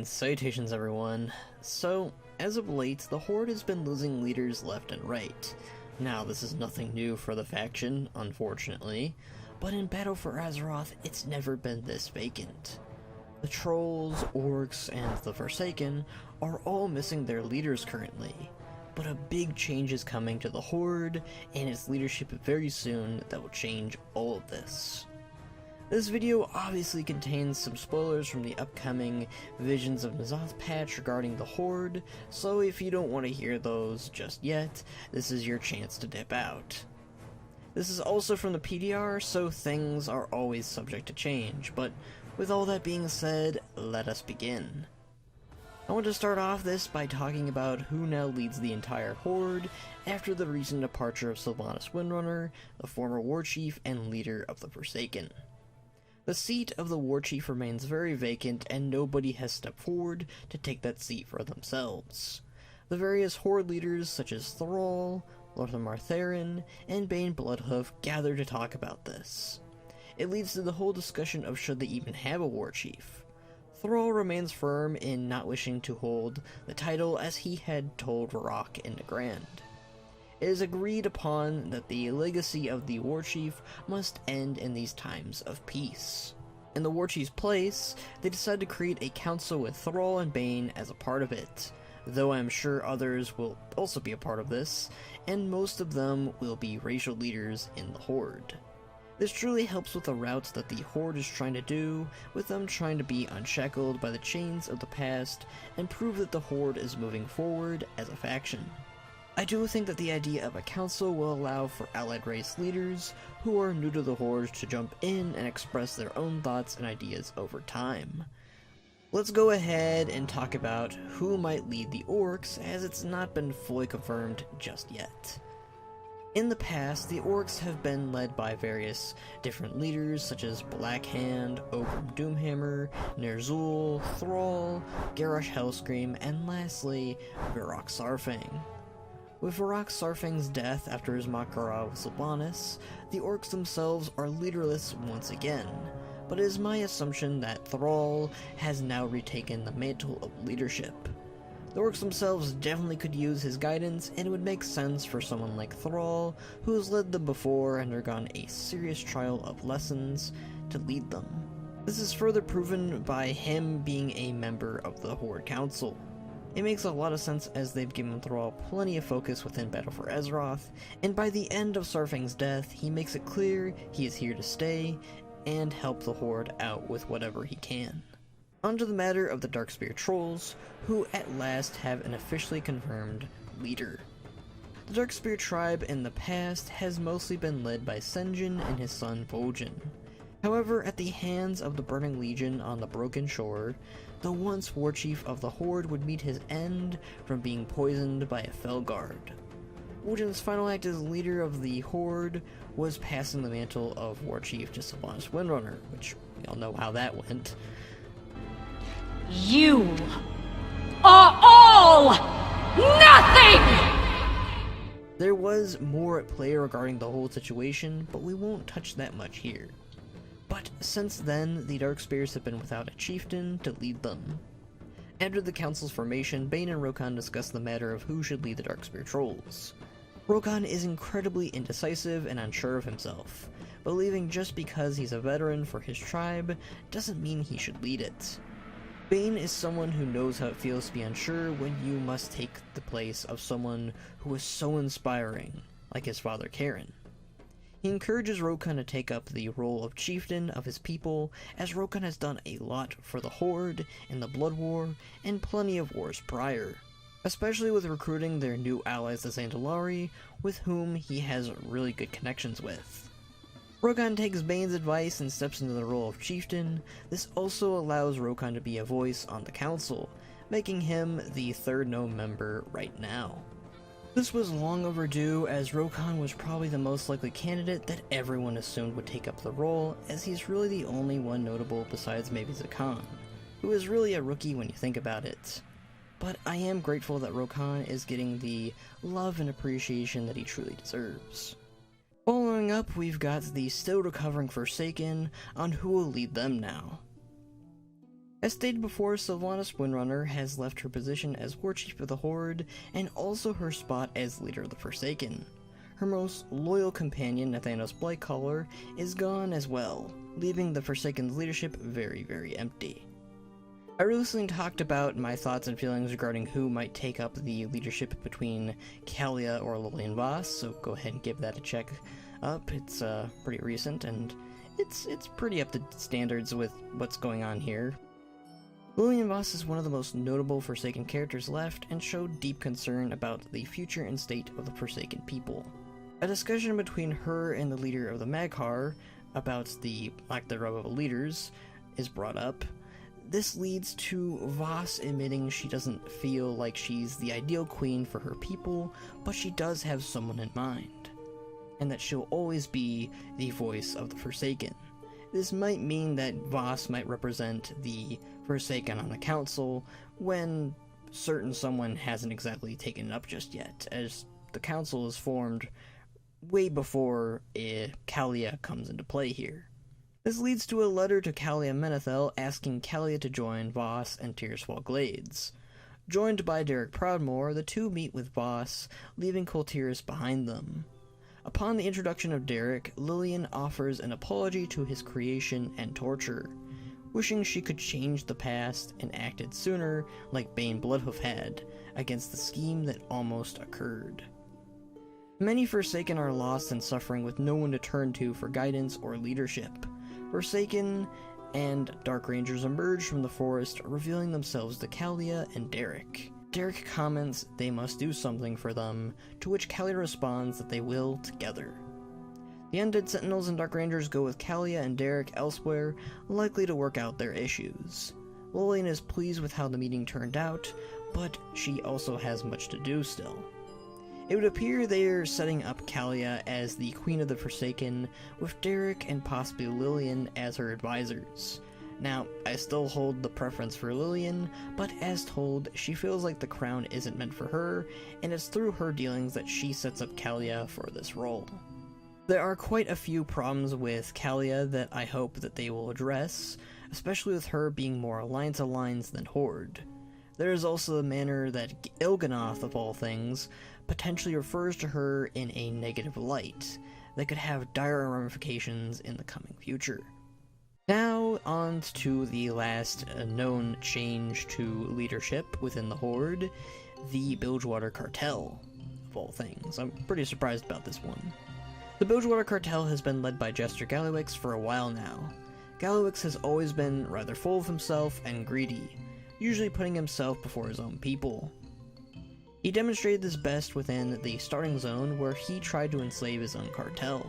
And salutations everyone. So, as of late, the Horde has been losing leaders left and right. Now, this is nothing new for the faction, unfortunately, but in Battle for Azeroth, it's never been this vacant. The Trolls, Orcs, and the Forsaken are all missing their leaders currently, but a big change is coming to the Horde and its leadership very soon that will change all of this. This video obviously contains some spoilers from the upcoming Visions of N'Zoth patch regarding the Horde, so if you don't want to hear those just yet, this is your chance to dip out. This is also from the PDR, so things are always subject to change, but with all that being said, let us begin. I want to start off this by talking about who now leads the entire Horde after the recent departure of Sylvanas Windrunner, the former Warchief and leader of the Forsaken. The seat of the Warchief remains very vacant, and nobody has stepped forward to take that seat for themselves. The various Horde leaders such as Thrall, Lor'themar Therin, and Bane Bloodhoof gather to talk about this. It leads to the whole discussion of should they even have a Warchief. Thrall remains firm in not wishing to hold the title as he had told Varrock in the Grand. It is agreed upon that the legacy of the Warchief must end in these times of peace. In the Warchief's place, they decide to create a council with Thrall and Bane as a part of it, though I am sure others will also be a part of this, and most of them will be racial leaders in the Horde. This truly helps with the routes that the Horde is trying to do, with them trying to be unshackled by the chains of the past and prove that the Horde is moving forward as a faction. I do think that the idea of a council will allow for allied race leaders who are new to the Horde to jump in and express their own thoughts and ideas over time. Let's go ahead and talk about who might lead the Orcs, as it's not been fully confirmed just yet. In the past, the Orcs have been led by various different leaders such as Blackhand, Ogrim Doomhammer, Ner'zhul, Thrall, Garrosh Hellscream, and lastly, Varrock Sarfang. With Varrock Sarfang's death after his Makara with Sylvanas, the Orcs themselves are leaderless once again, but it is my assumption that Thrall has now retaken the mantle of leadership. The Orcs themselves definitely could use his guidance, and it would make sense for someone like Thrall, who has led them before and undergone a serious trial of lessons, to lead them. This is further proven by him being a member of the Horde Council. It makes a lot of sense as they've given Thrall plenty of focus within Battle for Azeroth, and by the end of Sarfang's death, he makes it clear he is here to stay and help the Horde out with whatever he can. Onto the matter of the Darkspear Trolls, who at last have an officially confirmed leader. The Darkspear tribe in the past has mostly been led by Sen'jin and his son Vol'jin. However, at the hands of the Burning Legion on the Broken Shore, the once Warchief of the Horde would meet his end from being poisoned by a Felguard. Vol'jin's final act as leader of the Horde was passing the mantle of Warchief to Sylvanas Windrunner, which we all know how that went. You are all nothing! There was more at play regarding the whole situation, but we won't touch that much here. But since then, the Darkspears have been without a chieftain to lead them. After the council's formation, Bane and Rokhan discuss the matter of who should lead the Darkspear Trolls. Rokhan is incredibly indecisive and unsure of himself, believing just because he's a veteran for his tribe doesn't mean he should lead it. Bane is someone who knows how it feels to be unsure when you must take the place of someone who is so inspiring, like his father Karen. He encourages Rokhan to take up the role of chieftain of his people, as Rokhan has done a lot for the Horde in the Blood War and plenty of wars prior, especially with recruiting their new allies the Zandalari, with whom he has really good connections with. Rokhan takes Bane's advice and steps into the role of chieftain. This also allows Rokhan to be a voice on the council, making him the third known member right now. This was long overdue, as Rokhan was probably the most likely candidate that everyone assumed would take up the role, as he's really the only one notable besides maybe Zakan, who is really a rookie when you think about it. But I am grateful that Rokhan is getting the love and appreciation that he truly deserves. Following up, we've got the still recovering Forsaken on who will lead them now. As stated before, Sylvanas Windrunner has left her position as Warchief of the Horde, and also her spot as leader of the Forsaken. Her most loyal companion, Nathanos Blightcaller, is gone as well, leaving the Forsaken's leadership very, very empty. I recently talked about my thoughts and feelings regarding who might take up the leadership between Kalia or Lillian Voss, so go ahead and give that a check up. It's pretty recent, and it's pretty up to standards with what's going on here. Lillian Voss is one of the most notable Forsaken characters left, and showed deep concern about the future and state of the Forsaken people. A discussion between her and the leader of the Mag'har about the lack thereof of leaders is brought up. This leads to Voss admitting she doesn't feel like she's the ideal queen for her people, but she does have someone in mind, and that she'll always be the voice of the Forsaken. This might mean that Voss might represent the Forsaken on the council, when certain someone hasn't exactly taken it up just yet, as the council is formed way before Kalia comes into play here. This leads to a letter to Kalia Menethil asking Kalia to join Voss and Tearsfall Glades. Joined by Derek Proudmoore, the two meet with Voss, leaving Coltyrus behind them. Upon the introduction of Derek, Lillian offers an apology to his creation and torture, wishing she could change the past and acted sooner like Bane Bloodhoof had, against the scheme that almost occurred. Many Forsaken are lost and suffering with no one to turn to for guidance or leadership. Forsaken and Dark Rangers emerge from the forest, revealing themselves to Kalia and Derek. Derek comments they must do something for them, to which Kalia responds that they will together. The Undead Sentinels and Dark Rangers go with Kalia and Derek elsewhere, likely to work out their issues. Lillian is pleased with how the meeting turned out, but she also has much to do still. It would appear they are setting up Kalia as the Queen of the Forsaken, with Derek and possibly Lillian as her advisors. Now, I still hold the preference for Lillian, but as told, she feels like the crown isn't meant for her, and it's through her dealings that she sets up Kalia for this role. There are quite a few problems with Kalia that I hope that they will address, especially with her being more Alliance than Horde. There is also the manner that Il'gynoth, of all things, potentially refers to her in a negative light that could have dire ramifications in the coming future. Now, on to the last known change to leadership within the Horde, the Bilgewater Cartel, of all things. I'm pretty surprised about this one. The Bilgewater Cartel has been led by Jester Gallywix for a while now. Gallywix has always been rather full of himself and greedy, usually putting himself before his own people. He demonstrated this best within the starting zone, where he tried to enslave his own cartel.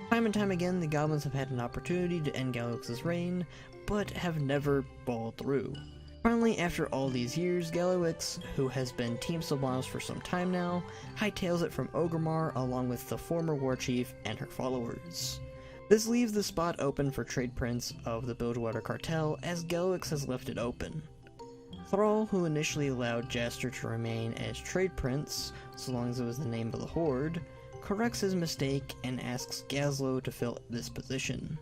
Time and time again, the goblins have had an opportunity to end Gallywix's reign, but have never followed through. Finally, after all these years, Gallywix, who has been Team Sylvanas for some time now, hightails it from Orgrimmar along with the former Warchief and her followers. This leaves the spot open for Trade Prince of the Bilgewater Cartel, as Gallywix has left it open. Thrall, who initially allowed Jaster to remain as Trade Prince, so long as it was the name of the Horde, corrects his mistake and asks Gazlo to fill this position.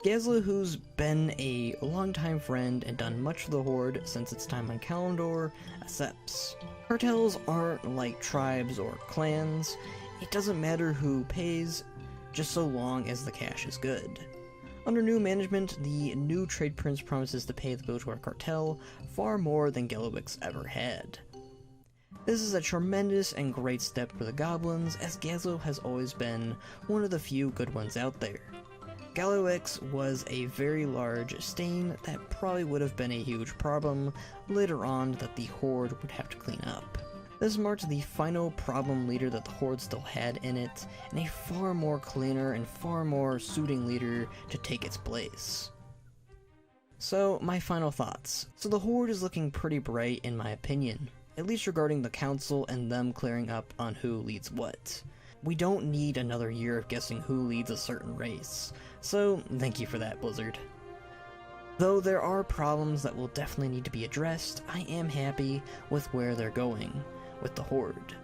Gazlo, who's been a longtime friend and done much for the Horde since its time on Kalimdor, accepts. Cartels aren't like tribes or clans. It doesn't matter who pays, just so long as the cash is good. Under new management, the new Trade Prince promises to pay the Bilgewater Cartel far more than Gallywix ever had. This is a tremendous and great step for the goblins, as Gazlo has always been one of the few good ones out there. Gallywix was a very large stain that probably would have been a huge problem later on that the Horde would have to clean up. This marked the final problem leader that the Horde still had in it, and a far more cleaner and far more suiting leader to take its place. So, my final thoughts. So the Horde is looking pretty bright in my opinion, at least regarding the council and them clearing up on who leads what. We don't need another year of guessing who leads a certain race, so thank you for that, Blizzard. Though there are problems that will definitely need to be addressed, I am happy with where they're going with the Horde.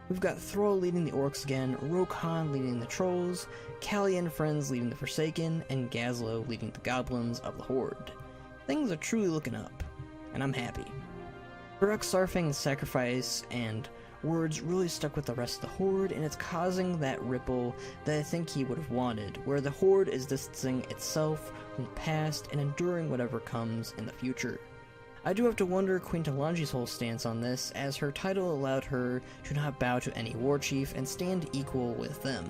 We've got Thrall leading the Orcs again, Rokan leading the Trolls, Kalia and friends leading the Forsaken, and Gazlo leading the Goblins of the Horde. Things are truly looking up, and I'm happy. Sarfang's sacrifice and words really stuck with the rest of the Horde, and it's causing that ripple that I think he would have wanted, where the Horde is distancing itself from the past and enduring whatever comes in the future. I do have to wonder Queen Talanji's whole stance on this, as her title allowed her to not bow to any warchief and stand equal with them.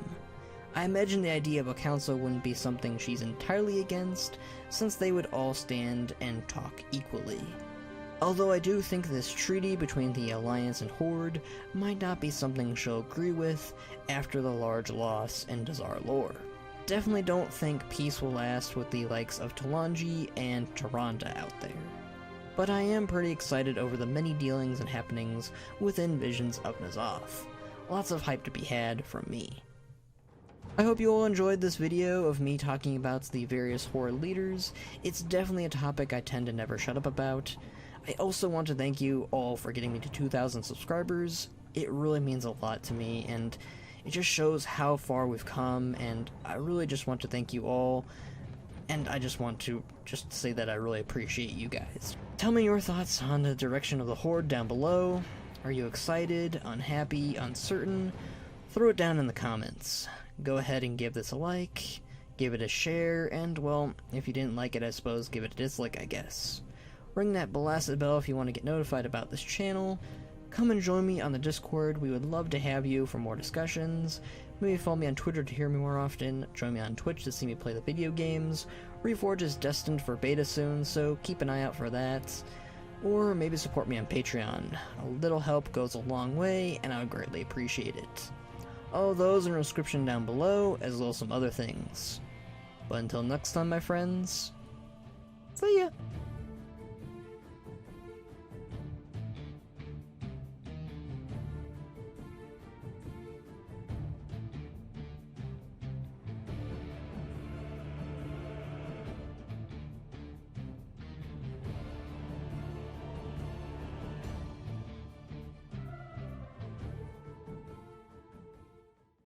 I imagine the idea of a council wouldn't be something she's entirely against, since they would all stand and talk equally. Although I do think this treaty between the Alliance and Horde might not be something she'll agree with after the large loss in Dazar lore. Definitely don't think peace will last with the likes of Talanji and Tyrande out there. But I am pretty excited over the many dealings and happenings within Visions of N'Zoth. Lots of hype to be had from me. I hope you all enjoyed this video of me talking about the various Horde leaders. It's definitely a topic I tend to never shut up about. I also want to thank you all for getting me to 2,000 subscribers. It really means a lot to me, and it just shows how far we've come, and I really just want to thank you all, and I just want to say that I really appreciate you guys. Tell me your thoughts on the direction of the Horde down below. Are you excited, unhappy, uncertain? Throw it down in the comments. Go ahead and give this a like, give it a share, and well, if you didn't like it, I suppose give it a dislike, I guess. Ring that blasted bell if you want to get notified about this channel. Come and join me on the Discord. We would love to have you for more discussions. Maybe follow me on Twitter to hear me more often. Join me on Twitch to see me play the video games. Reforge is destined for beta soon, so keep an eye out for that. Or maybe support me on Patreon. A little help goes a long way, and I would greatly appreciate it. All those in the description down below, as well as some other things. But until next time, my friends, see ya!